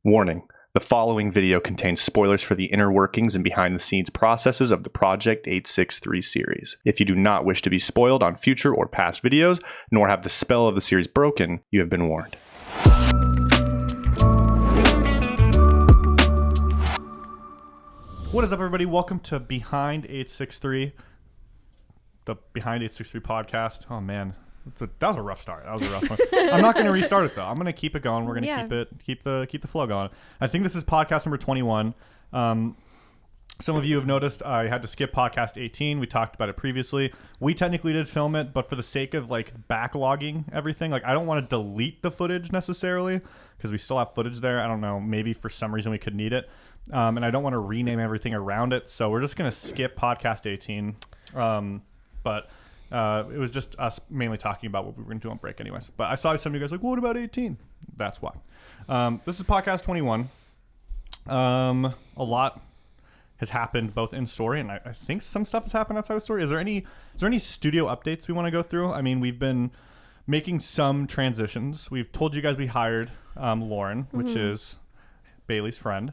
Warning. The following video contains spoilers for the inner workings and behind-the-scenes processes of the Project 863 series. If you do not wish to be spoiled on future or past videos, nor have the spell of the series broken, you have been warned. What is up, everybody? Welcome to Behind 863, the Behind 863 podcast. Oh, man. That was a rough start. That was a rough one. I'm not going to restart it, though. I'm going to keep it going. We're going to keep the flow going. I think this is podcast number 21. Some of you have noticed I had to skip podcast 18. We talked about it previously. We technically did film it, but for the sake of backlogging everything, I don't want to delete the footage necessarily because we still have footage there. I don't know. Maybe for some reason we could need it. And I don't want to rename everything around it. So we're just going to skip podcast 18. But it was just us mainly talking about what we were going to do on break anyways. But I saw some of you guys well, what about 18? That's why. This is podcast 21. A lot has happened both in story and I think some stuff has happened outside of story. Is there any studio updates we want to go through? I mean, we've been making some transitions. We've told you guys we hired Lauren, which is Bailey's friend.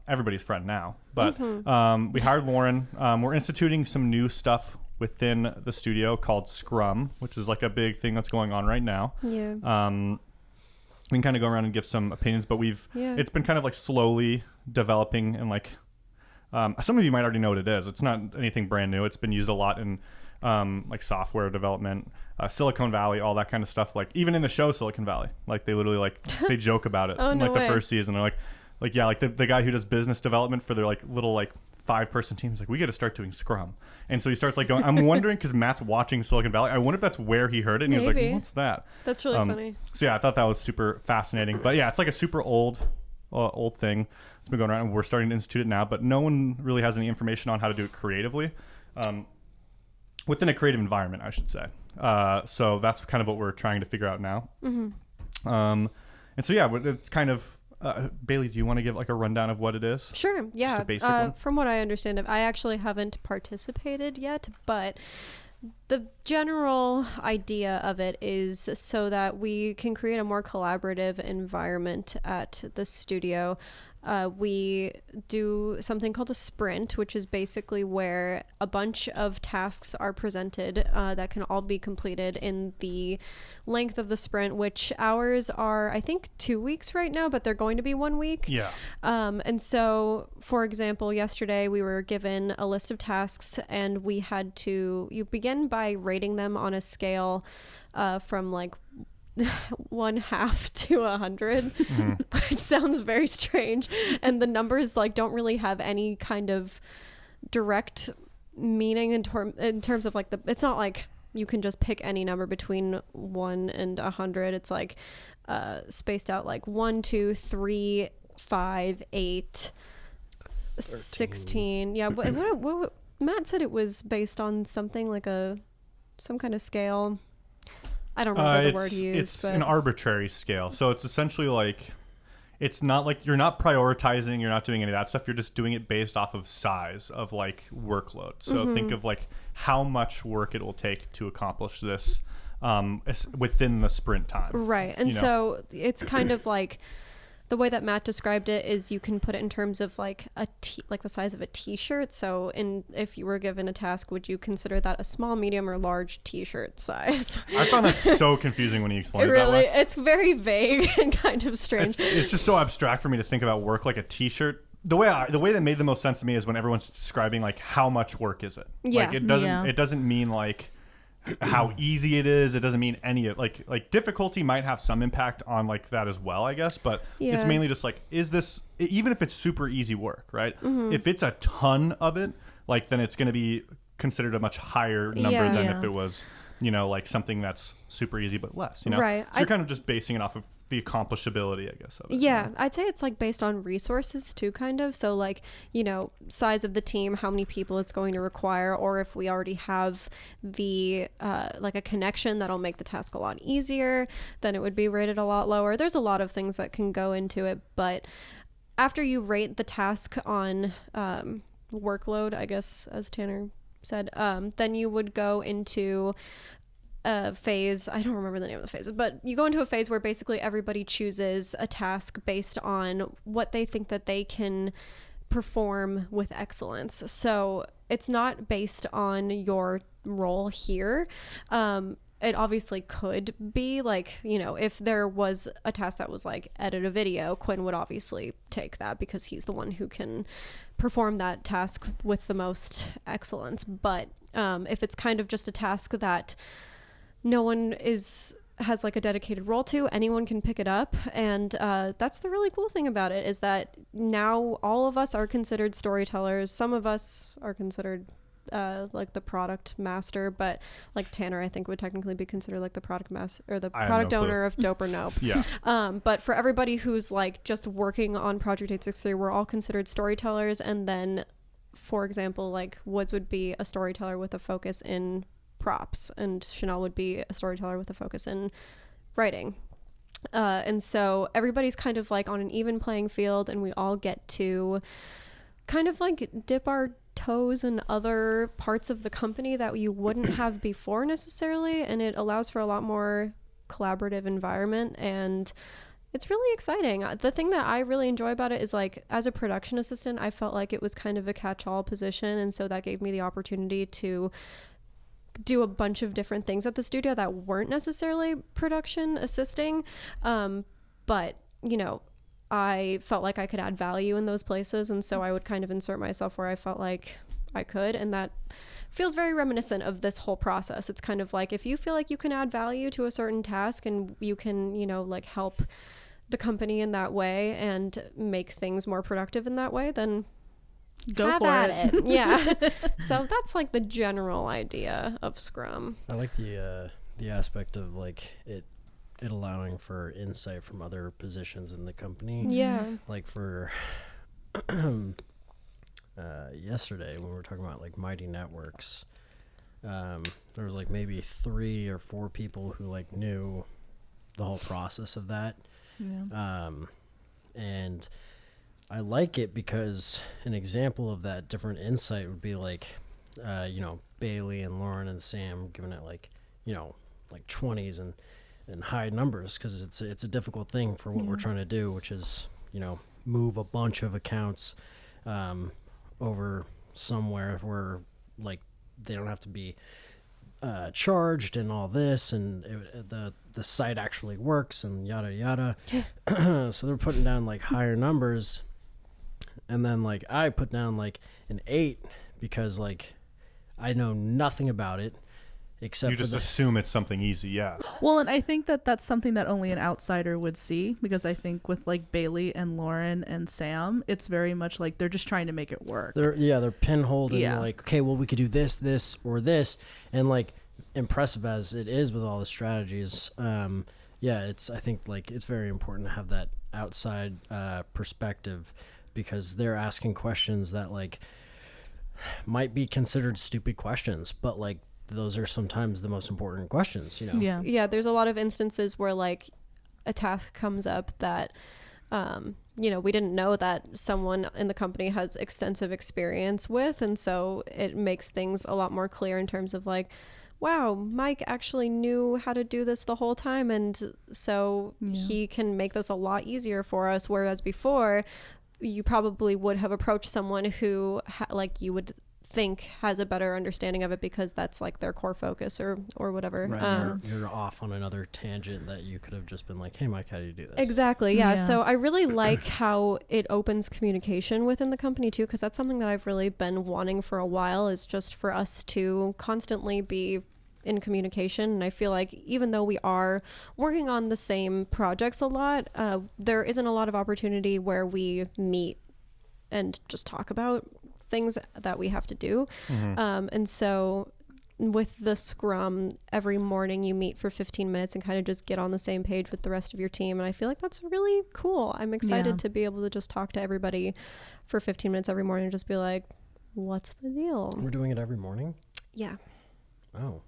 Everybody's friend now. But we hired Lauren. We're instituting some new stuff within the studio called Scrum, which is a big thing that's going on right now. Yeah. We can kind of go around and give some opinions, but it's been kind of slowly developing and some of you might already know what it is. It's not anything brand new. It's been used a lot in software development, Silicon Valley, all that kind of stuff. Even in the show Silicon Valley, they literally they joke about it in the first season. They're the guy who does business development for their little 5-person team is we got to start doing Scrum. And so he starts going, I'm wondering, because Matt's watching Silicon Valley, I wonder if that's where he heard it. And he was like, what's that? That's really funny. So yeah, I thought that was super fascinating. But yeah, it's a super old thing. It's been going around and we're starting to institute it now, but no one really has any information on how to do it creatively. Within a creative environment, I should say. So that's kind of what we're trying to figure out now. Mm-hmm. And so yeah, it's kind of, Bailey, do you want to give a rundown of what it is? Sure. Yeah. Just a basic one? From what I understand, I actually haven't participated yet, but the general idea of it is so that we can create a more collaborative environment at the studio. We do something called a sprint, which is basically where a bunch of tasks are presented that can all be completed in the length of the sprint, which hours are, I think, 2 weeks right now, but they're going to be 1 week. Yeah. And so, for example, yesterday we were given a list of tasks and we had to, you begin by rating them on a scale from 1/2 to 100, which sounds very strange, and the numbers don't really have any kind of direct meaning in terms of it's not you can just pick any number between 1 and 100. It's spaced out 1, 2, 3, 5, 8, 16. Yeah, what Matt said it was based on something some kind of scale. I don't remember the word used. It's an arbitrary scale. So it's essentially it's not you're not prioritizing, you're not doing any of that stuff. You're just doing it based off of size of workload. So think of how much work it will take to accomplish this within the sprint time. Right. And so it's kind of the way that Matt described it is you can put it in terms of the size of a t-shirt. So if you were given a task, would you consider that a small, medium, or large t-shirt size? I found that so confusing when he explained it that way. It's very vague and kind of strange. It's just so abstract for me to think about work like a t-shirt. The way that made the most sense to me is when everyone's describing how much work is it. Yeah. It doesn't mean how easy it is. It doesn't mean any of difficulty might have some impact on that as well, I guess, but it's mainly just is this, even if it's super easy work, right? If it's a ton of it, then it's going to be considered a much higher number than if it was something that's super easy but less, right. So you're kind of just basing it off of the accomplishability, I guess, of it. Yeah, I'd say it's based on resources too, kind of. So size of the team, how many people it's going to require, or if we already have the a connection that'll make the task a lot easier, then it would be rated a lot lower. There's a lot of things that can go into it, but after you rate the task on workload, I guess, as Tanner said, then you would go into a phase. I don't remember the name of the phase, but you go into a phase where basically everybody chooses a task based on what they think that they can perform with excellence. So it's not based on your role here. It obviously could be like, you know, if there was a task that was like edit a video, Quinn would obviously take that because he's the one who can perform that task with the most excellence. But if it's kind of just a task that no one has like a dedicated role to, anyone can pick it up. And that's the really cool thing about it, is that now all of us are considered storytellers. Some of us are considered like the product master, but like Tanner, I think, would technically be considered like the product master or the product owner of Dope or Nope. Yeah. But for everybody who's like just working on Project 863, we're all considered storytellers. And then, for example, like Woods would be a storyteller with a focus in props, and Chanel would be a storyteller with a focus in writing. And so everybody's kind of like on an even playing field, and we all get to kind of like dip our toes in other parts of the company that you wouldn't have before necessarily, and it allows for a lot more collaborative environment, and it's really exciting. The thing that I really enjoy about it is, like, as a production assistant, I felt like it was kind of a catch-all position, and so that gave me the opportunity to do a bunch of different things at the studio that weren't necessarily production assisting, but you know, I felt like I could add value in those places, and so I would kind of insert myself where I felt like I could, and that feels very reminiscent of this whole process. It's kind of like, if you feel like you can add value to a certain task and you can, you know, like help the company in that way and make things more productive in that way, then go have for at it. Yeah. So that's like the general idea of Scrum. I like the aspect of like it allowing for insight from other positions in the company. Yeah. Like for yesterday when we were talking about like Mighty Networks, there was like maybe 3 or 4 people who like knew the whole process of that. Yeah. And I like it because an example of that different insight would be like, you know, Bailey and Lauren and Sam giving it like, you know, like 20s and high numbers, because it's a difficult thing for what we're trying to do, which is, you know, move a bunch of accounts over somewhere where like they don't have to be charged and all this, and the site actually works and yada yada. So they're putting down like higher numbers, and then like I put down like an 8 because like I know nothing about it. Except you just assume it's something easy, yeah. Well, and I think that that's something that only an outsider would see, because I think with like Bailey and Lauren and Sam, it's very much like they're just trying to make it work. They're pinholding like, okay, well, we could do this, or this, and like impressive as it is with all the strategies, I think like it's very important to have that outside perspective, because they're asking questions that like might be considered stupid questions, but like those are sometimes the most important questions, you know? Yeah, there's a lot of instances where like a task comes up that, you know, we didn't know that someone in the company has extensive experience with. And so it makes things a lot more clear in terms of like, wow, Mike actually knew how to do this the whole time. And so he can make this a lot easier for us. Whereas before, you probably would have approached someone who like you would think has a better understanding of it because that's like their core focus or whatever. Right, you're off on another tangent that you could have just been like, hey Mike, how do you do this? Exactly, yeah. So I really like how it opens communication within the company too, because that's something that I've really been wanting for a while, is just for us to constantly be in communication. And I feel like even though we are working on the same projects a lot, there isn't a lot of opportunity where we meet and just talk about things that we have to do. And so with the Scrum, every morning you meet for 15 minutes and kind of just get on the same page with the rest of your team. And I feel like that's really cool. I'm excited to be able to just talk to everybody for 15 minutes every morning and just be like, what's the deal? We're doing it every morning? Yeah. Oh.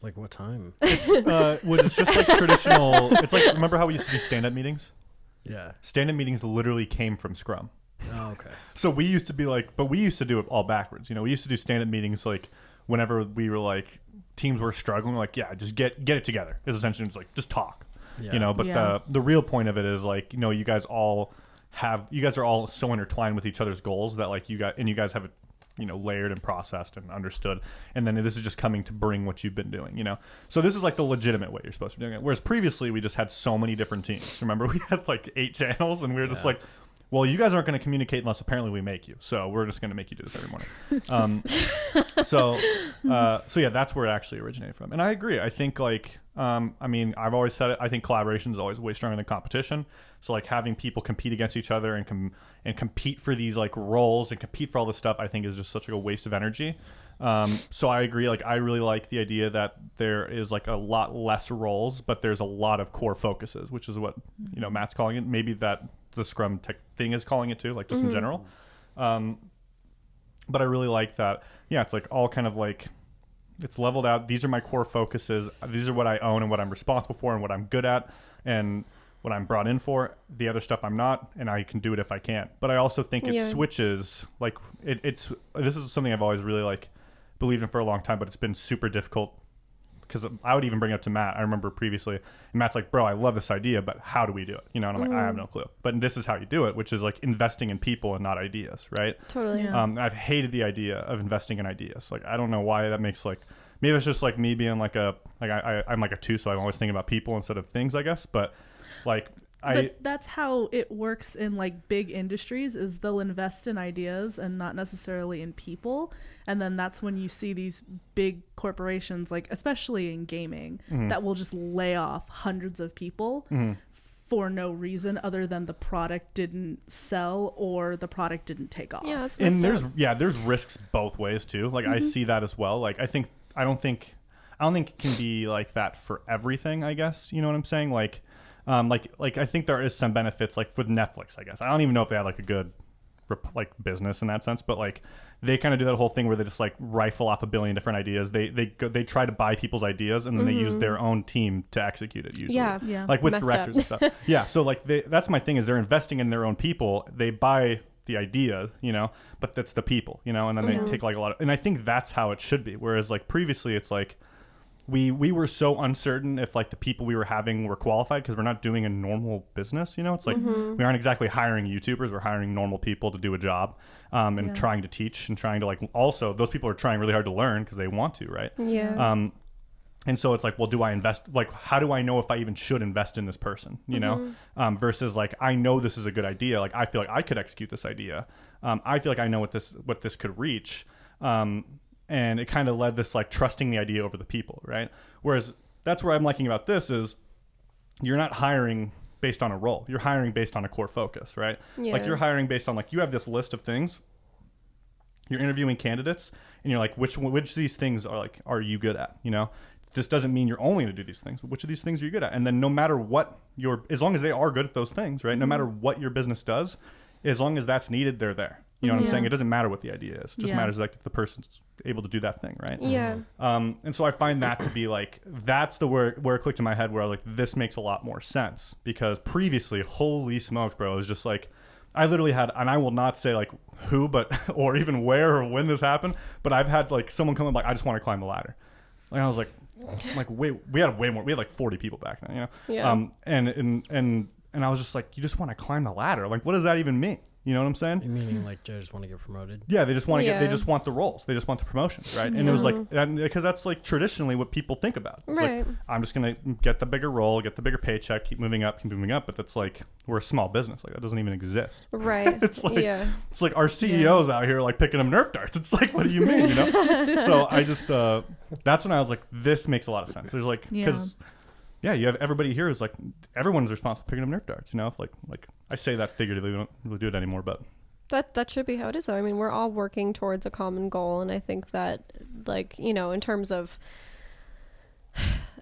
Like what time? It's just like traditional. It's like, remember how we used to do stand-up meetings? Yeah. Stand-up meetings literally came from Scrum. Oh, okay. So we used to be like, but we used to do it all backwards. You know, we used to do stand-up meetings like whenever we were like teams were struggling, like, yeah, just get it together. It's essentially just like, just talk, you know, but the real point of it is like, you know, you guys are all so intertwined with each other's goals that like you guys have it, you know, layered and processed and understood. And then this is just coming to bring what you've been doing, you know? So this is like the legitimate way you're supposed to be doing it. Whereas previously we just had so many different teams. Remember, we had like 8 channels and we were just like, well, you guys aren't going to communicate unless apparently we make you. So we're just going to make you do this every morning. So yeah, that's where it actually originated from. And I agree. I think like, I mean, I've always said it. I think collaboration is always way stronger than competition. So like having people compete against each other and compete for these like roles and compete for all this stuff, I think is just such a waste of energy. So I agree. Like I really like the idea that there is like a lot less roles, but there's a lot of core focuses, which is what, you know, Matt's calling it. Maybe that the Scrum tech thing is calling it too, like just in general. But I really like that. Yeah, it's like all kind of like it's leveled out. These are my core focuses. These are what I own and what I'm responsible for and what I'm good at and what I'm brought in for. The other stuff I'm not, and I can do it if I can't. But I also think it switches. Like it's this is something I've always really like believed in for a long time, but it's been super difficult. Because I would even bring it up to Matt. I remember previously, and Matt's like, bro, I love this idea, but how do we do it? You know, and I'm like, I have no clue. But this is how you do it, which is like investing in people and not ideas, right? Totally. Yeah. I've hated the idea of investing in ideas. Like, I don't know why that makes like, maybe it's just like me being like I'm like a 2, so I'm always thinking about people instead of things, I guess. But like, But that's how it works in like big industries is they'll invest in ideas and not necessarily in people. And then that's when you see these big corporations, like especially in gaming, that will just lay off hundreds of people for no reason other than the product didn't sell or the product didn't take off. Yeah, that's and there's risks both ways too. Like I see that as well. Like I don't think it can be like that for everything, I guess. You know what I'm saying? Like I think there is some benefits like with Netflix, I guess. I don't even know if they had like a good like business in that sense, but like they kind of do that whole thing where they just like rifle off a billion different ideas. They try to buy people's ideas and then they use their own team to execute it usually. Yeah. Like with Messed directors up. and stuff. Yeah. So like that's my thing is they're investing in their own people. They buy the idea, you know, but that's the people, you know, and then they take like a lot of, and I think that's how it should be. Whereas like previously it's like, we were so uncertain if like the people we were having were qualified because we're not doing a normal business, you know. It's like we aren't exactly hiring YouTubers, we're hiring normal people to do a job and trying to teach and trying to like, also those people are trying really hard to learn because they want to, right? And so it's like, well, do I invest? Like, how do I know if I even should invest in this person, you know? Versus like, I know this is a good idea. Like, I feel like I could execute this idea. I feel like I know what this could reach. And it kind of led this like trusting the idea over the people, right? Whereas that's where I'm liking about this is you're not hiring based on a role. You're hiring based on a core focus, right? Yeah. Like you're hiring based on like you have this list of things. You're interviewing candidates and you're like, which of these things are you good at? You know, this doesn't mean you're only going to do these things. But which of these things are you good at? And then no matter what as long as they are good at those things, right? No matter what your business does, as long as that's needed, they're there. You know what I'm saying? It doesn't matter what the idea is. It just matters like if the person's able to do that thing, right? Yeah. And so I find that to be like, that's the where it clicked in my head where I was like, this makes a lot more sense. Because previously, holy smokes, bro, it was just like, I literally had, and I will not say like who, but, or even where or when this happened, but I've had like someone come up like, I just want to climb the ladder. And I was like, wait, we had way more, we had like 40 people back then, you know? Yeah. And I was just like, you just want to climb the ladder? Like, what does that even mean? You know what I'm saying? Meaning like they just want to get promoted. Yeah, they just want to Yeah. they just want the roles. They just want the promotions, right? And it was like, because that's like traditionally what people think about. It's Right. like, I'm just going to get the bigger role, get the bigger paycheck, keep moving up. But that's like, we're a small business. Like that doesn't even exist. Right. It's like, yeah. it's like our CEOs out here like picking up Nerf darts. It's like, what do you mean, you know? So I just, that's when I was like, this makes a lot of sense. There's like, because you have everybody here who's like, everyone's responsible for picking up Nerf darts, you know? Like I say that figuratively, we don't really do it anymore, but. That should be how it is, though. I mean, we're all working towards a common goal, and I think that, like, you know, in terms of,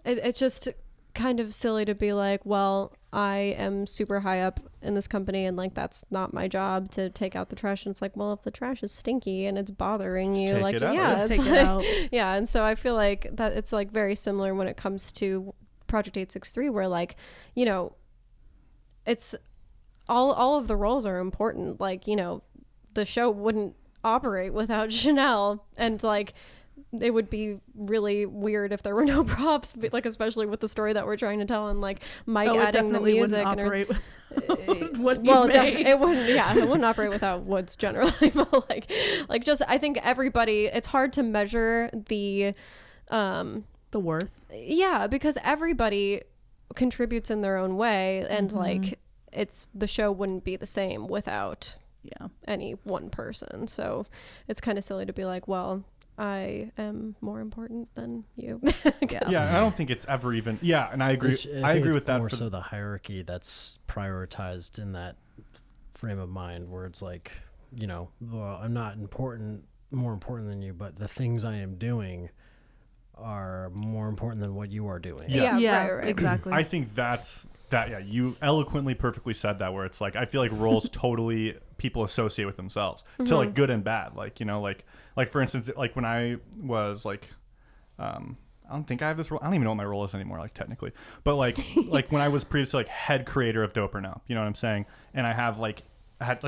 it's just kind of silly to be like, well, I am super high up in this company, and like that's not my job to take out the trash. And it's like, well, if the trash is stinky and it's bothering you, like, Just it's take it out. yeah. And so I feel like that it's like very similar when it comes to Project 863, where like, you know, it's all of the roles are important. Like, you know, the show wouldn't operate without Chanel, and like it would be really weird if there were no props, but like especially with the story that we're trying to tell, and like Mike adding the music and operate with what he well, made. it wouldn't. Yeah, it wouldn't operate without Woods generally. But like just I think everybody. It's hard to measure the worth. Yeah, because everybody contributes in their own way, and like the show wouldn't be the same without any one person. So it's kind of silly to be like, well, I am more important than you. Yeah, I don't think it's ever even. Yeah, and I agree. I agree with that. More so the hierarchy that's prioritized in that frame of mind, where it's like, you know, well, I'm not more important than you, but the things I am doing are more important than what you are doing. Yeah, right. Exactly. I think that's that. Yeah, you eloquently, perfectly said that. Where it's like, I feel like roles totally people associate with themselves to like good and bad. Like, you know, like for instance, like when I was like, I don't think I have this role. I don't even know what my role is anymore, like technically. But like when I was previously like head creator of Dope or Now, you know what I'm saying? And I had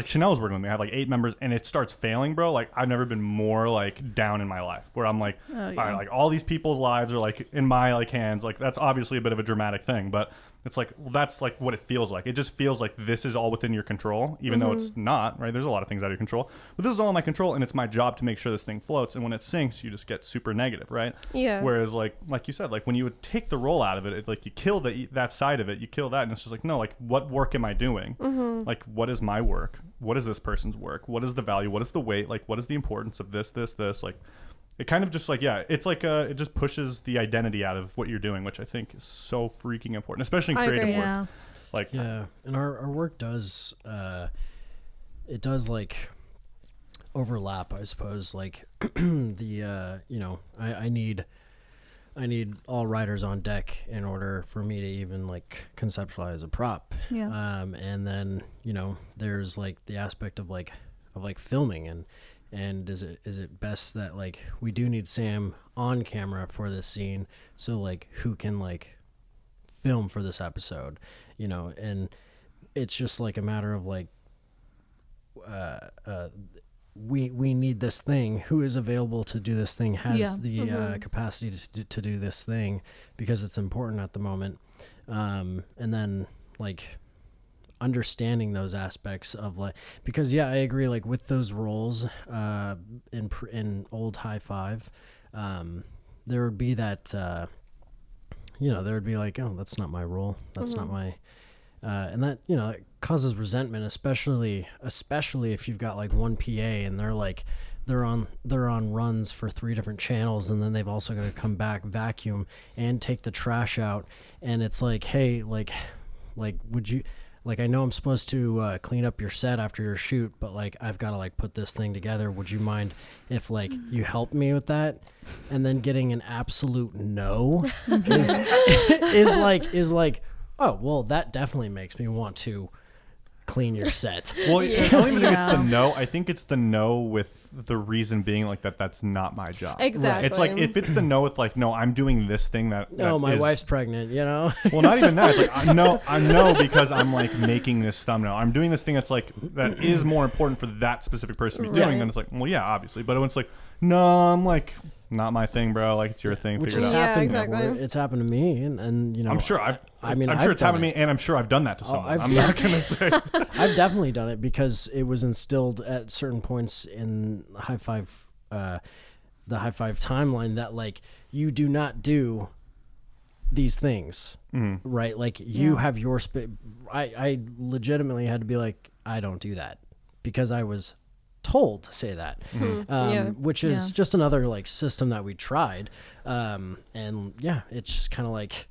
Chanel's working with me. I have like 8 members, and it starts failing, bro. Like I've never been more like down in my life, where I'm like, all right, like all these people's lives are like in my like hands. Like that's obviously a bit of a dramatic thing, but it's like, well, that's like what it feels like. It just feels like this is all within your control, even though it's not, right? There's a lot of things out of your control, but this is all in my control, and it's my job to make sure this thing floats. And when it sinks, you just get super negative, right? Yeah. Whereas like you said, like when you would take the role out of it, like you kill that side of it, you kill that, and it's just like, no, like what work am I doing? Like what is my work? What is this person's work? What is the value? What is the weight? Like what is the importance of this? Like it kind of just like, yeah, it's like it just pushes the identity out of what you're doing, which I think is so freaking important, especially in creative work. Yeah. Like, yeah, and our work does it does like overlap, I suppose. Like the you know, I need all writers on deck in order for me to even like conceptualize a prop. Yeah. And then, you know, there's like the aspect of filming, and is it best that like we do need Sam on camera for this scene, so like who can like film for this episode, you know? And it's just like a matter of like we need this thing, who is available to do this thing, has the capacity to do this thing, because it's important at the moment. And then like understanding those aspects of like, because I agree, like with those roles in old High Five, there would be that you know, there would be like, oh, that's not my role, that's not my and that, you know, it causes resentment, especially if you've got like one PA and they're on runs for 3 different channels, and then they've also got to come back, vacuum, and take the trash out. And it's like, hey, like would you, like, I know I'm supposed to clean up your set after your shoot, but like I've got to like put this thing together. Would you mind if like you help me with that? And then getting an absolute no is like, oh, well, that definitely makes me want to clean your set. Well, I don't even think it's the no. I think it's the no with the reason being like that's not my job. Exactly. It's like, if it's the no with like, no, I'm doing this thing that my is, wife's pregnant, you know? Well, not even that. It's like, I'm no because I'm like making this thumbnail. I'm doing this thing that's like, that is more important for that specific person to be doing. Then it's like, well, yeah, obviously. But when it's like, no, I'm like, not my thing, bro. Like, it's your thing. Which figure has it out. happened. exactly. It's happened to me, and you know, I'm sure I'm I've sure it's happened to done me, and I'm sure I've done that to someone. I've- I'm not gonna say. I've definitely done it, because it was instilled at certain points in the High Five timeline that like, you do not do these things, right? Like you have your I legitimately had to be like, I don't do that, because I was told to say that, which is just another like system that we tried, and it's just kind of like,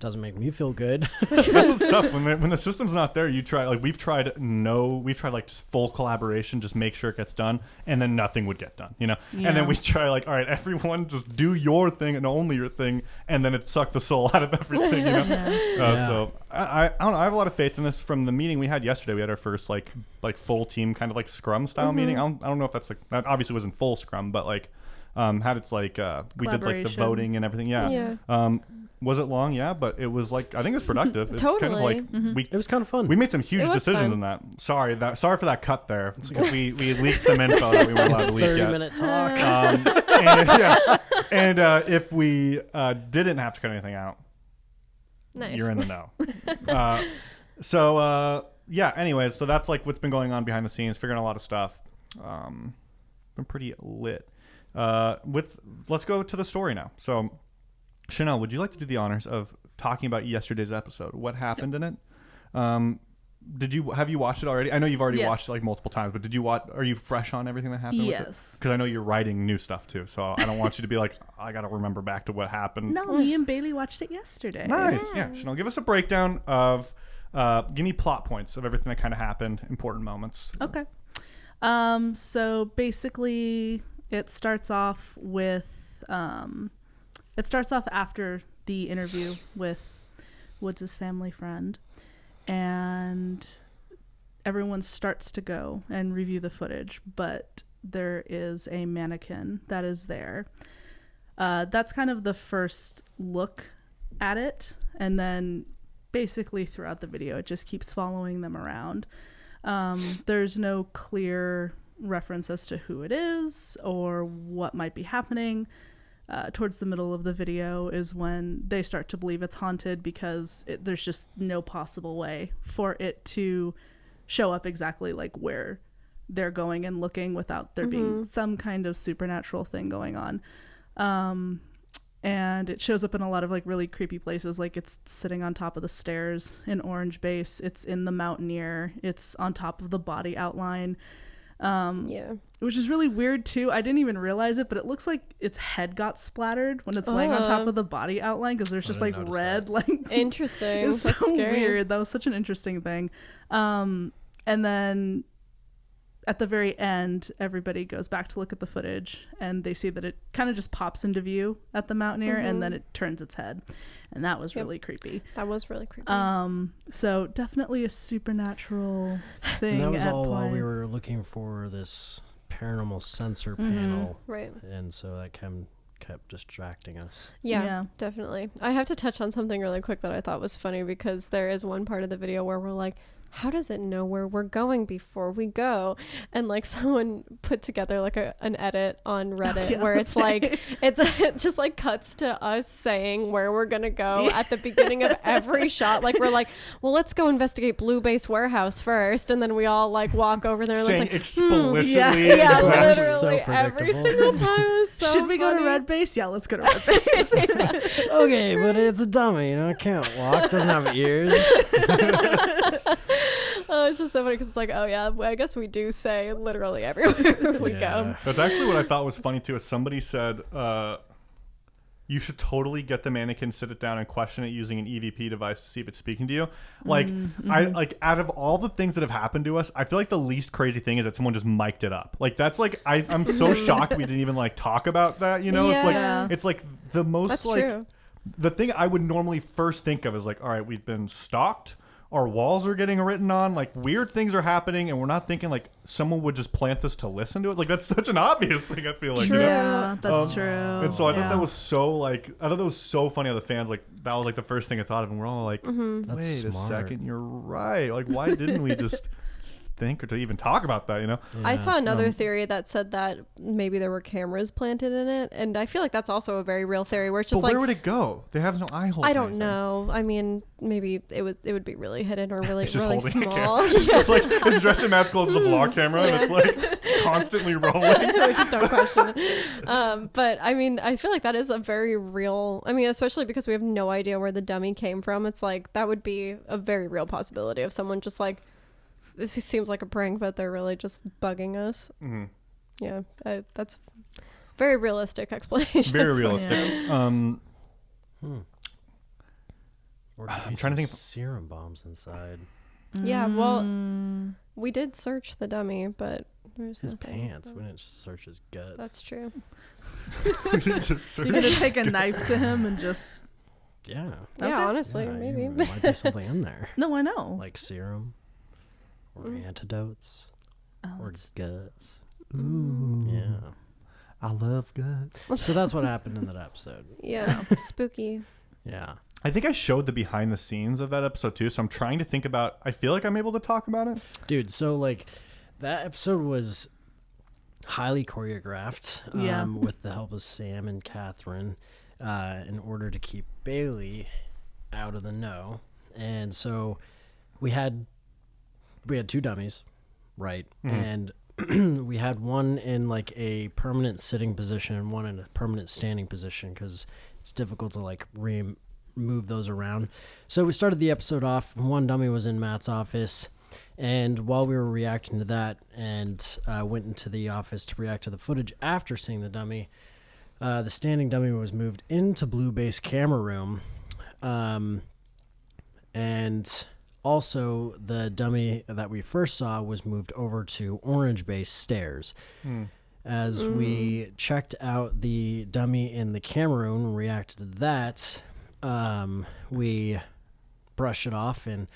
doesn't make me feel good. That's what's tough when the system's not there. You try, like we've tried like just full collaboration, just make sure it gets done, and then nothing would get done, you know. And then we try like, all right, everyone just do your thing and only your thing, and then it sucked the soul out of everything, you know. So I don't know. I have a lot of faith in this. From the meeting we had yesterday, we had our first like full team kind of like scrum style meeting. I don't know if that's like, that obviously wasn't full scrum, but like Had its like we did like the Collaboration. voting and everything. Yeah. Was it long? Yeah, but it was like I think it was productive. It's kind of Totally. like It was kind of fun. we made some huge It was decisions fun. in that. Sorry for that cut there. We leaked some info that we weren't allowed to leak yet. 30-minute talk. And if we didn't have to cut anything out, Nice. you're in the know. Yeah. Anyways, so that's like what's been going on behind the scenes, figuring out a lot of stuff. Been pretty lit. Let's go to the story now. So, Chanel, would you like to do the honors of talking about yesterday's episode? What happened in it? Have you watched it already? I know you've already Yes. watched it like multiple times, but did you watch? Are you fresh on everything that happened? Yes. Because I know you're writing new stuff too, so I don't want you to be like, I got to remember back to what happened. No, me and Bailey watched it yesterday. Nice. Yeah. Chanel, give us a breakdown of, give me plot points of everything that kind of happened, important moments. Okay. So basically, it starts off with, it starts off after the interview with Woods' family friend, and everyone starts to go and review the footage, but there is a mannequin that is there. That's kind of the first look at it, and then basically throughout the video, it just keeps following them around. There's no clear reference as to who it is or what might be happening. Towards the middle of the video is when they start to believe it's haunted, because there's just no possible way for it to show up exactly like where they're going and looking without there being some kind of supernatural thing going on. And it shows up in a lot of like really creepy places, like it's sitting on top of the stairs in Orange Base, it's in the Mountaineer, it's on top of the body outline. Which is really weird too. I didn't even realize it, but it looks like its head got splattered when it's laying on top of the body outline, because there's just like red that. like Interesting. it's That's so scary. weird. That was such an interesting thing. And then at the very end, everybody goes back to look at the footage, and they see that it kind of just pops into view at the Mountaineer, and then it turns its head, and that was really creepy. That was really creepy. So definitely a supernatural thing. And that was at all play. while we were looking for this paranormal sensor panel, Right. and so that kept distracting us. Yeah, definitely. I have to touch on something really quick that I thought was funny, because there is one part of the video where we're like, how does it know where we're going before we go? And like someone put together like an edit on Reddit where it's like it just like cuts to us saying where we're gonna go at the beginning of every shot. Like we're like, well, let's go investigate Blue Base Warehouse first, and then we all like walk over there and Saying it's like explicitly. Yeah. yeah, exactly. So literally every predictable. single time. It was so Should we go to funny. Red Base? Yeah, let's go to Red Base. Okay, but it's a dummy, it can't walk, doesn't have ears. Oh, it's just so funny because it's like, oh yeah, I guess we do say literally everywhere we go. That's actually what I thought was funny too. Is somebody said, you should totally get the mannequin, sit it down, and question it using an EVP device to see if it's speaking to you. Like, I like out of all the things that have happened to us, I feel like the least crazy thing is that someone just mic'd it up. Like that's like I'm so shocked we didn't even like talk about that. You know, Yeah. it's like the most That's like true. the thing I would normally first think of is like, all right, we've been stalked. Our walls are getting written on, like weird things are happening, and we're not thinking like someone would just plant this to listen to it. Like that's such an obvious thing. I feel like, True. you know? Yeah, that's true. And so I thought that was so like, I thought that was so funny how the fans like that was like the first thing I thought of, and we're all like, wait That's a smart. second, you're right. Like why didn't we just think or to even talk about that? You know? I saw another theory that said that maybe there were cameras planted in it, and I feel like that's also a very real theory where it's just But like, where would it go? They have no eye holes. I or don't anything. know. I mean, maybe it would be really hidden or really It's just really holding a small. camera. It's just like it's dressed in Matt's clothes with a vlog camera, and it's like constantly rolling. We just don't question it. But I mean, I feel like that is a very real. I mean, especially because we have no idea where the dummy came from. It's like that would be a very real possibility of someone just like. It seems like a prank, but they're really just bugging us. Mm-hmm. Yeah, that's very realistic explanation. Very realistic. Or I'm trying to think. serum bombs inside. Yeah, well, we did search the dummy, but there's His nothing. pants. We didn't just search his guts. That's true. Just You're gonna take a knife to him and just Yeah. Yeah, Okay. honestly, Yeah, maybe. There might be something in there. no, I know. Like serum. Or antidotes. Oh, Or that's- guts. Yeah. I love guts. So that's what happened in that episode. Yeah, spooky. Yeah. I think I showed the behind the scenes of that episode too, so I'm trying to think about. I feel like I'm able to talk about it. Dude, so like that episode was highly choreographed with the help of Sam and Catherine in order to keep Bailey out of the know. And so we had 2 dummies, right? And we had one in like a permanent sitting position and one in a permanent standing position because it's difficult to like move those around. So we started the episode off. One dummy was in Matt's office, and while we were reacting to that and went into the office to react to the footage after seeing the dummy, the standing dummy was moved into blue base camera room, and also the dummy that we first saw was moved over to orange base stairs. As we checked out the dummy in the camera room and reacted to that, we brushed it off and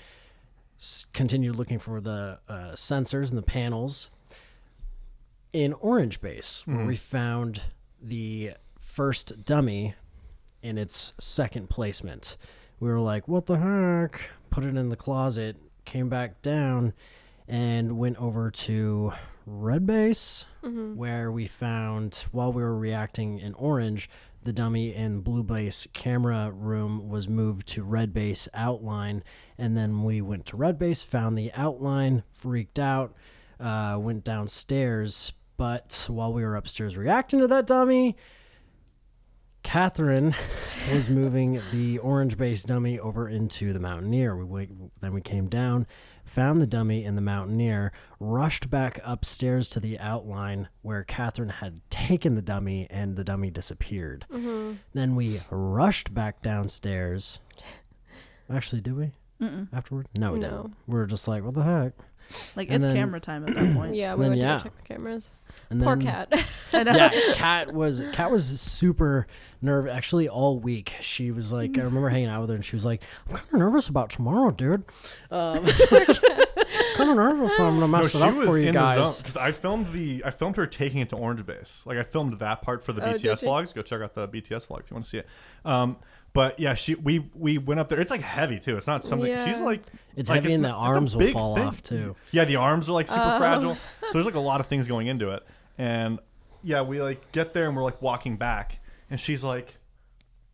continued looking for the sensors and the panels in orange base, where we found the first dummy in its second placement. We were like, what the heck? Put it in the closet, came back down, and went over to red base, where we found, while we were reacting in orange, the dummy in blue base camera room was moved to red base outline. And then we went to red base, found the outline, freaked out, went downstairs. But while we were upstairs reacting to that dummy, Catherine was moving the orange base dummy over into the Mountaineer. Then we came down, found the dummy in the Mountaineer, rushed back upstairs to the outline where Catherine had taken the dummy, and the dummy disappeared. Then we rushed back downstairs. Actually, did we? Afterward? No, we didn't. We were just like, what the heck? Like, And it's then- camera time at that point. Yeah, we went to go check the cameras. And Poor then- Cat. Yeah, Kat was super nervous actually all week. She was like, I remember hanging out with her and she was like, I'm kind of nervous about tomorrow, dude. Kind of nervous. I'm gonna mess it up for you guys. Because I filmed her taking it to orange base. Like I filmed that part for the BTS did you? vlogs. Go check out the BTS vlog if you want to see it. But yeah, we went up there. It's like heavy too. It's not something. Yeah. She's like, It's like, heavy and the it's a arms will big fall thing. off too. Yeah, the arms are like super fragile. So there's like a lot of things going into it. And yeah, we like get there and we're like walking back, and she's like,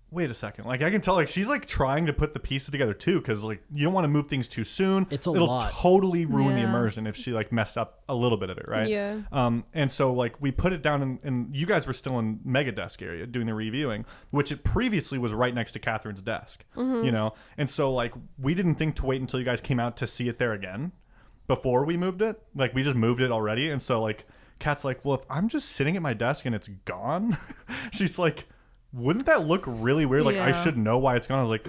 wait a second. Like I can tell like she's like trying to put the pieces together too, because like you don't want to move things too soon. It'll lot. Totally ruin the Yeah. immersion if she like messed up a little bit of it, right? Yeah. And so like we put it down and you guys were still in Mega Desk area doing the reviewing, which it previously was right next to Catherine's desk. You know? And so like we didn't think to wait until you guys came out to see it there again before we moved it. Like we just moved it already. And so like Kat's like, well, if I'm just sitting at my desk and it's gone, she's like, wouldn't that look really weird? Like I Yeah. should know why it's gone. I was like,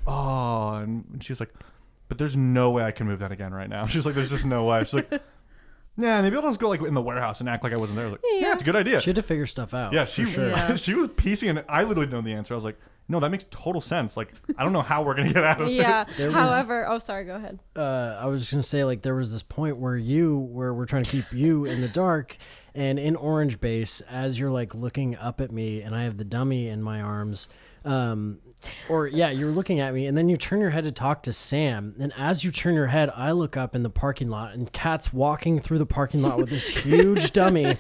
oh, and she's like, but there's no way I can move that again right now. She's like, there's just no way. She's like, yeah, maybe I'll just go like in the warehouse and act like I wasn't there. I was like, yeah, it's a good idea. She had to figure stuff out. Yeah, for sure. Yeah. she was piecing, and I literally didn't know the answer. I was like, no, that makes total sense. Like, I don't know how we're gonna get out of Yeah. this. There was- However, oh, sorry, go ahead. I was just gonna say, like, there was this point where we're trying to keep you in the dark, and in orange base, as you're like looking up at me, and I have the dummy in my arms, you're looking at me, and then you turn your head to talk to Sam, and as you turn your head, I look up in the parking lot, and Kat's walking through the parking lot with this huge dummy,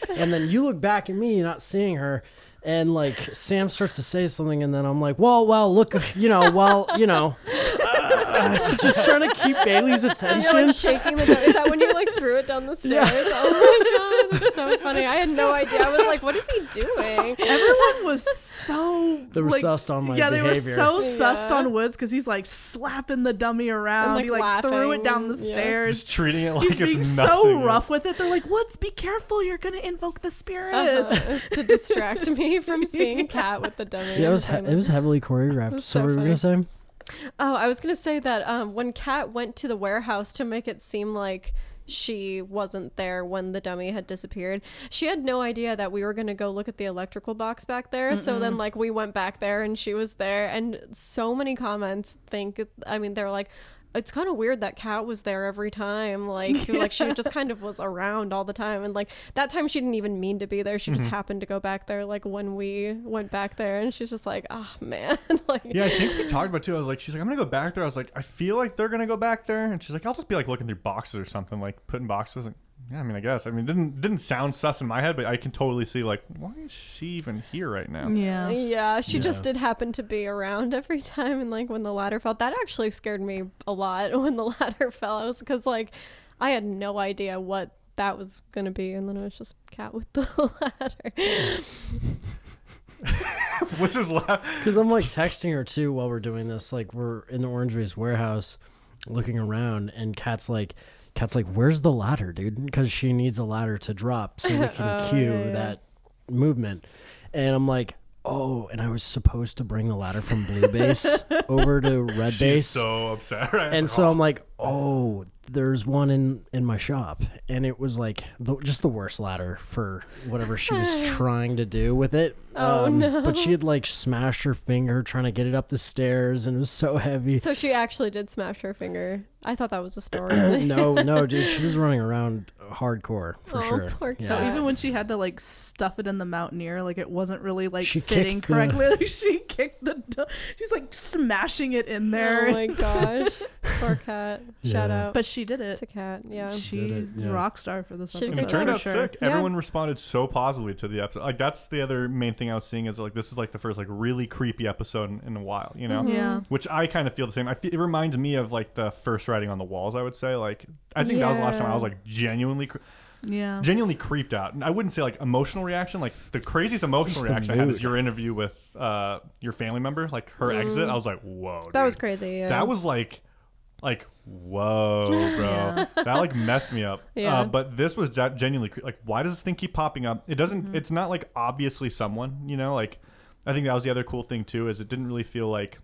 and then you look back at me, you're not seeing her. And like Sam starts to say something, and then I'm like, well, look, just trying to keep Bailey's attention. You're like shaking the door. Is that when you like threw it down the stairs? Oh my god, that's so funny. I had no idea. I was like, what is he doing? Everyone was so They were like, sussed on my yeah, they were behavior. so sussed Yeah. on Woods because he's like slapping the dummy around. like, He like threw it down the laughing. Yeah. stairs. Just treating it like He's it's being nothing. so rough with it. They're like, Woods, be careful. You're gonna invoke the spirits. To distract me from seeing Kat with the dummy. Yeah, it was heavily choreographed. That's So so what were we gonna say? Oh, I was gonna say that when Kat went to the warehouse to make it seem like she wasn't there when the dummy had disappeared, she had no idea that we were gonna go look at the electrical box back there. So then like we went back there and she was there, and so many comments they're like, it's kind of weird that Kat was there every time. Like, like she just kind of was around all the time. And like that time she didn't even mean to be there. She just happened to go back there like when we went back there, and she's just like, oh man. Like, yeah, I think we talked about it too. I was like, she's like, I'm gonna go back there. I was like, I feel like they're gonna go back there, and she's like, I'll just be like looking through boxes or something, like putting boxes. Like, yeah, I mean, I guess. I mean, it didn't sound sus in my head, but I can totally see like, why is she even here right now? Yeah, she just did happen to be around every time, and like when the ladder fell, that actually scared me a lot when the ladder fell. I was because like I had no idea what that was gonna be, and then it was just Kat with the ladder. What's his laugh? Because I'm like texting her too while we're doing this. Like we're in the Orangery's warehouse looking around, and Kat's like, where's the ladder, dude? Because she needs a ladder to drop so we can cue that movement. And I'm like, oh, and I was supposed to bring the ladder from Blue Base over to Red She's Base. so upset. Right? And so I'm like, oh, there's one in my shop. And it was like just the worst ladder for whatever she was trying to do with it. No. But she had like smashed her finger trying to get it up the stairs, and it was so heavy. So she actually did smash her finger. I thought that was a story. No, dude, she was running around hardcore for sure. Poor Yeah. Kat. Even when she had to like stuff it in the Mountaineer, like it wasn't really like She fitting kicked the- correctly. Like, she kicked she's like smashing it in there. Oh my gosh. Poor Kat. Shout Yeah. out But she did it. to Kat. Yeah. She Did it, yeah. rock star for this She did And episode. it turned for out sure. sick. Yeah. Everyone responded so positively to the episode. Like that's the other main thing I was seeing is like this is like the first like really creepy episode in a while, you know? Yeah. Which I kind of feel the same. It reminds me of like the first writing on the walls. I would say like I think that was the last time I was like genuinely creeped out. And I wouldn't say like emotional reaction. Like the craziest emotional Just the reaction I had is mood. your interview with your family member, like her exit. I was like, whoa, That dude. was crazy. Yeah. That was like whoa, bro. Yeah. That like messed me up. Yeah. But this was genuinely like, why does this thing keep popping up? It doesn't. It's not like obviously someone. You know, like I think that was the other cool thing too. Is it didn't really feel like.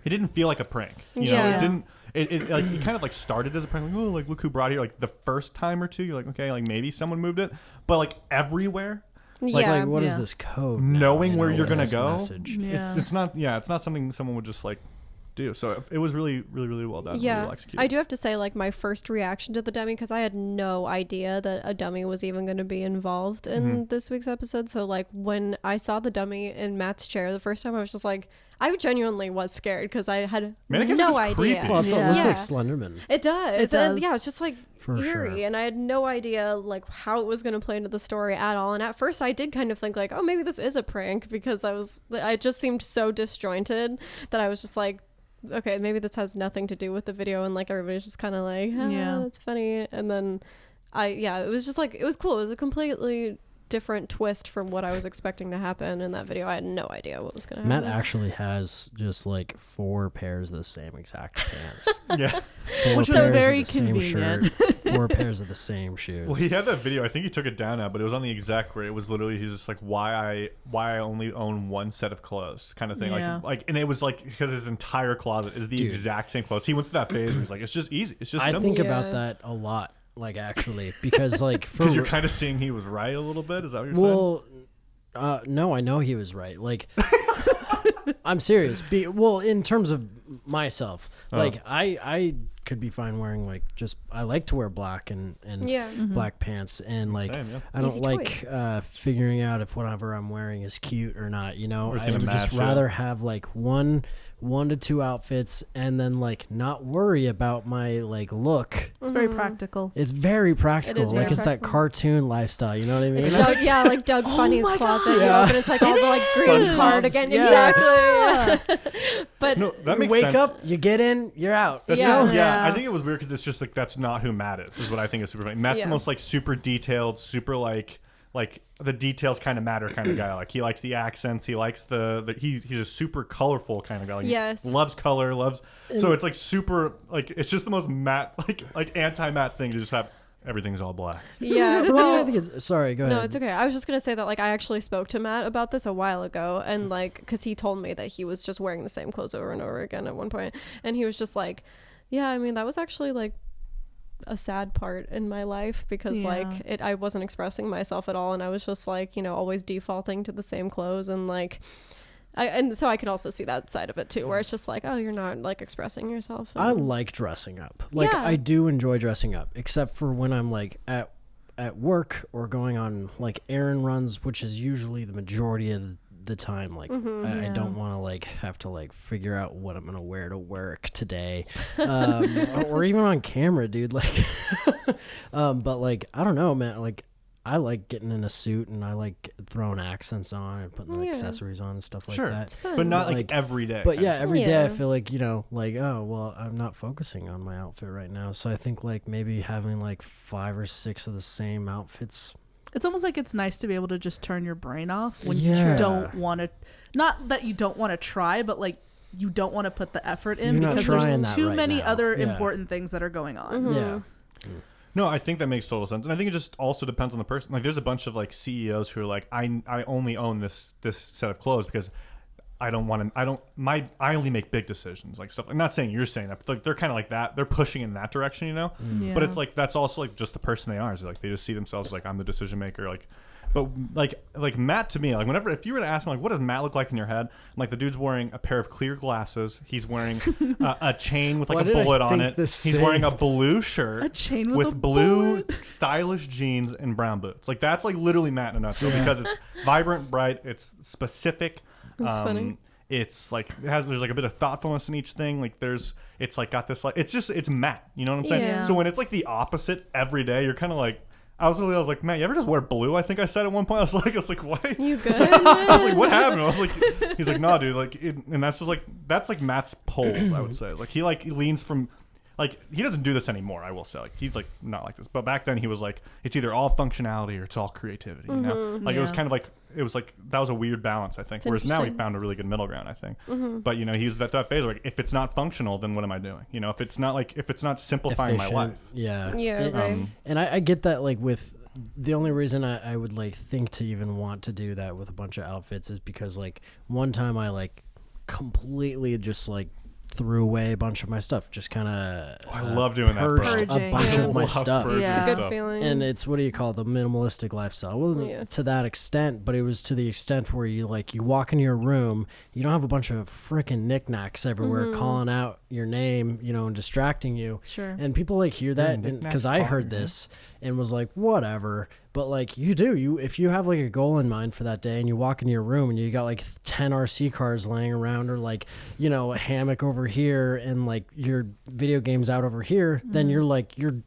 It didn't feel like a prank. You know, Yeah. it didn't. It like it kind of like started as a prank. Like, oh, like look who brought it here. Like the first time or two, you're like, okay, like maybe someone moved it. But like everywhere, It's yeah. like, what is Yeah. this code? now? knowing You where know, you're what is gonna this go, message? Yeah. it's not. Yeah, it's not something someone would just like do. So it was really, really, really well done. Really well executed. I do have to say, like, my first reaction to the dummy, because I had no idea that a dummy was even going to be involved in this week's episode. So, like, when I saw the dummy in Matt's chair the first time, I was just like, I genuinely was scared because I had Mannequin's no just idea. creepy. Well, it Yeah. looks Yeah. like Slenderman. It does. It And, does. yeah, it's just like For eerie, sure. and I had no idea like how it was going to play into the story at all. And at first, I did kind of think like, oh, maybe this is a prank because I just seemed so disjointed that I was just like, okay, maybe this has nothing to do with the video, and like everybody's just kind of like, Yeah. that's funny. And then it was just like, it was cool. It was a completely different twist from what I was expecting to happen in that video. I had no idea what was going to Matt happen. actually has just like 4 pairs of the same exact pants. Yeah. 4 Which was pairs of very the same convenient. shirt, 4 pairs of the same shoes. Well, he had that video. I think he took it down now, but it was on the exec where it was literally he's just like why I only own one set of clothes kind of thing. Yeah. Like and it was like because his entire closet is the Dude. exact same clothes. He went through that phase where he's like it's just easy. It's just I simple. think Yeah. about that a lot, like actually, because like for Because you're kind of seeing he was right a little bit. Is that what you're saying? well, no, I know he was right. Like, I'm serious. Well, in terms of myself, like I could be fine wearing like I like to wear black and Yeah. black pants, and like Same, yeah. I don't Easy like figuring out if whatever I'm wearing is cute or not. You know, Or it's I gonna would just match, yeah. rather have like one to 2 outfits and then like not worry about my like look. It's very practical. It's very practical. very Like it's that practical. cartoon lifestyle. You know what I mean? It's Doug, yeah, like Doug Funny's my closet. God. You Yeah. open, it's like all the like green SpongeBob's. cardigan. Yeah. Exactly. But No, that You makes wake sense. up, you get in, you're out. That's Yeah. just, Yeah. I think it was weird because it's just like that's not who Matt is what I think is super funny. Matt's the Yeah. most like super detailed, super like the details kind of matter kind of guy. Like he likes the accents, he likes he's a super colorful kind of guy. Like, Yes. loves color, so it's like super like it's just the most Matt like anti-Matt thing to just have everything's all black. yeah, For me, well, I think it's sorry. Go ahead. no, it's okay. I was just gonna say that like I actually spoke to Matt about this a while ago, and like because he told me that he was just wearing the same clothes over and over again at one point, and he was just like, yeah, I mean that was actually like a sad part in my life because like I wasn't expressing myself at all, and I was just like always defaulting to the same clothes, and like And so I can also see that side of it too, where it's just like, oh, you're not like expressing yourself. I like dressing up. Like Yeah. I do enjoy dressing up, except for when I'm like at work or going on like errand runs, which is usually the majority of the time. Like I don't want to like have to like figure out what I'm gonna wear to work today, or even on camera, dude. Like, but like I don't know, man. Like I like getting in a suit and I like throwing accents on and putting accessories on and stuff like Sure. that. But not like every day. But yeah, every day I Yeah. feel like, like, oh, well, I'm not focusing on my outfit right now. So I think like maybe having like 5 or 6 of the same outfits. It's almost like it's nice to be able to just turn your brain off when Yeah. you don't want to, not that you don't want to try, but like you don't want to put the effort in You're not because trying there's that too right many now. other Yeah. important things that are going on. Yeah. No, I think that makes total sense, and I think it just also depends on the person. Like, there's a bunch of like CEOs who are like, I only own this set of clothes because I only make big decisions, like stuff. I'm not saying you're saying that, but like they're kind of like that. They're pushing in that direction, Yeah. But it's like that's also like just the person they are. Is like they just see themselves as like, I'm the decision maker, like. But like Matt, to me, like whenever, if you were to ask him like, what does Matt look like in your head? I'm like, the dude's wearing a pair of clear glasses. He's wearing a chain with like Why a did I bullet on think it. the He's wearing a same? blue shirt, A chain with a blue bullet. stylish jeans and brown boots. Like that's like literally Matt in a nutshell because it's vibrant, bright, it's specific. That's funny. It's like there's like a bit of thoughtfulness in each thing. Like it's like got this like it's Matt. You know what I'm saying? Yeah. So when it's like the opposite every day, you're kind of like. I was like, Matt, you ever just wear blue? I think I said at one point. I was like, why? You good? I was like, what happened? I was like, he's like, no, dude. Like, and that's just like Matt's poles. I would say, like, he leans from, like, he doesn't do this anymore. I will say, like, he's like not like this. But back then, he was like, it's either all functionality or it's all creativity. You know, like it was Yeah. kind of like that was a weird balance. I think. It's Whereas now he interesting. found a really good middle ground. I think. But he's at that phase where, like, if it's not functional, then what am I doing? If it's not simplifying my life. Yeah. Yeah, And, right. and I get that, like, with the only reason I would like think to even want to do that with a bunch of outfits is because like one time I like completely just like threw away a bunch of my stuff, just kind of I love doing that, bro. purged a Purging, bunch yeah. of my Love stuff. purging Yeah. It's a good stuff. feeling. And it's, what do you call it, the minimalistic lifestyle. It wasn't Yeah. to that extent, but it was to the extent where you walk into your room, you don't have a bunch of freaking knickknacks everywhere calling out your name, and distracting you. Sure. And people like hear that knickknacks because I bother heard you. this and was like, whatever. But like if you have like a goal in mind for that day and you walk into your room and you got like 10 RC cars laying around or like, a hammock over here and like your video games out over here, then you're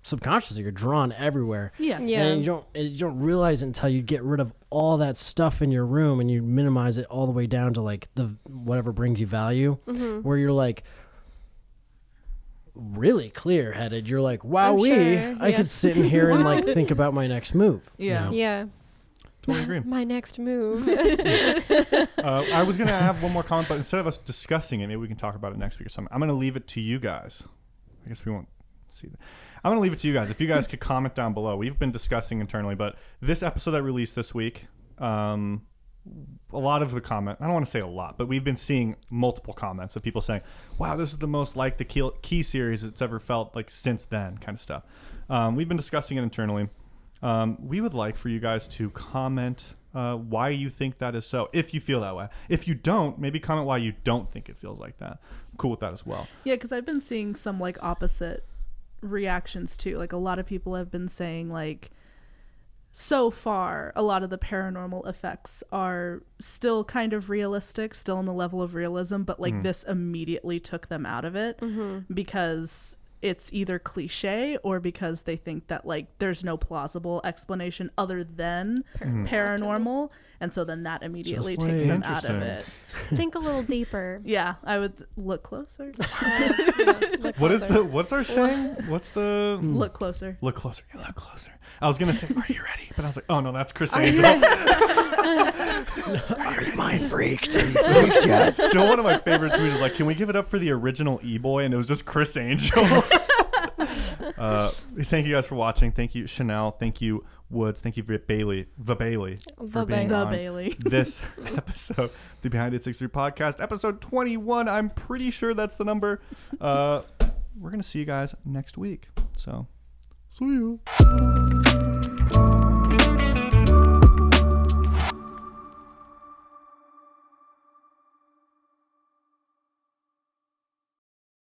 subconsciously you're drawn everywhere. Yeah. Yeah. And you don't realize it until you get rid of all that stuff in your room and you minimize it all the way down to like the whatever brings you value, where you're like really clear headed. You're like, wow, sure, I yeah. could sit in here and like think about my next move. Yeah. Yeah. Totally agree. My next move. I was going to have one more comment, but instead of us discussing it, maybe we can talk about it next week or something. I'm going to leave it to you guys. I guess we won't see that. I'm going to leave it to you guys. If you guys could comment down below. We've been discussing internally, but this episode that released this week, a lot of the comment, I don't want to say a lot, but we've been seeing multiple comments of people saying, wow, this is the most like the key series it's ever felt like since then, kind of stuff. We've been discussing it internally. We would like for you guys to comment why you think that is so, if you feel that way. If you don't, maybe comment why you don't think it feels like that. I'm cool with that as well. Yeah, because I've been seeing some like opposite reactions too. Like a lot of people have been saying like, so far, a lot of the paranormal effects are still kind of realistic, still on the level of realism, but like this immediately took them out of it because it's either cliche or because they think that like there's no plausible explanation other than paranormal, and so then that immediately Just takes wait. them out of Interesting. it. Think a little deeper. Yeah, I would look closer. Look closer. What's our saying? What's the Look closer. look closer? Yeah, look closer. I was gonna say, are you ready? But I was like, oh no, that's Chris Angel. Are you mind freaked? Are you freaked yet? Still one of my favorite tweets is like, can we give it up for the original E-Boy? And it was just Chris Angel. Thank you guys for watching. Thank you, Chanel. Thank you, Woods. Thank you, Bailey. For being The on Bailey. this episode, the Behind It 63 podcast, episode 21. I'm pretty sure that's the number. We're going to see you guys next week. So, see you.